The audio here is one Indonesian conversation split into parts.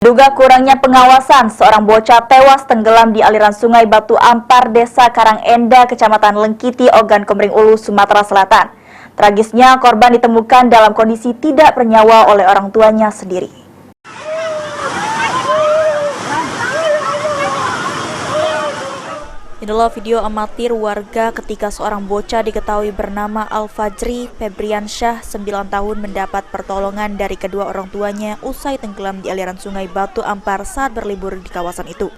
Duga kurangnya pengawasan, seorang bocah tewas tenggelam di aliran sungai Batu Ampar, Desa Karangenda, Kecamatan Lengkiti, Ogan Komering Ulu, Sumatera Selatan. Tragisnya, korban ditemukan dalam kondisi tidak bernyawa oleh orang tuanya sendiri. Inilah video amatir warga ketika seorang bocah diketahui bernama Al-Fajri Febriansyah, 9 tahun, mendapat pertolongan dari kedua orang tuanya usai tenggelam di aliran sungai Batu Ampar saat berlibur di kawasan itu.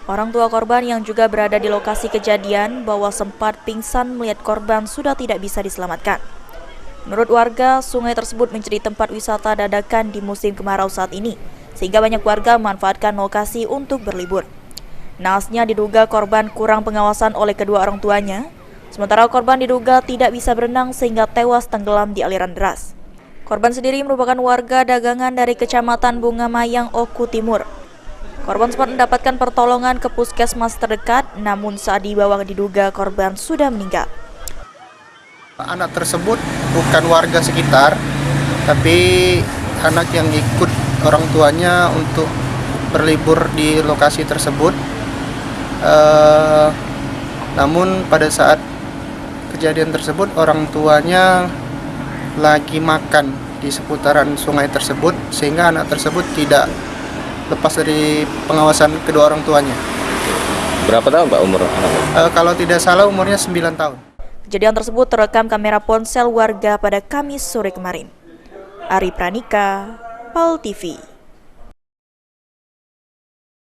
Orang tua korban yang juga berada di lokasi kejadian bahwa sempat pingsan melihat korban sudah tidak bisa diselamatkan. Menurut warga, sungai tersebut menjadi tempat wisata dadakan di musim kemarau saat ini, sehingga banyak warga memanfaatkan lokasi untuk berlibur. Naasnya diduga korban kurang pengawasan oleh kedua orang tuanya, sementara korban diduga tidak bisa berenang sehingga tewas tenggelam di aliran deras. Korban sendiri merupakan warga dagangan dari Kecamatan Bunga Mayang, Oku Timur. Korban sempat mendapatkan pertolongan ke puskesmas terdekat, namun saat dibawa diduga korban sudah meninggal. Anak tersebut bukan warga sekitar, tapi anak yang ikut orang tuanya untuk berlibur di lokasi tersebut. Namun pada saat kejadian tersebut orang tuanya lagi makan di seputaran sungai tersebut, sehingga anak tersebut tidak lepas dari pengawasan kedua orang tuanya. Berapa tahun Pak umur anak? Kalau tidak salah umurnya 9 tahun. Kejadian tersebut terekam kamera ponsel warga pada Kamis sore kemarin. Ari Pranika, PAL TV.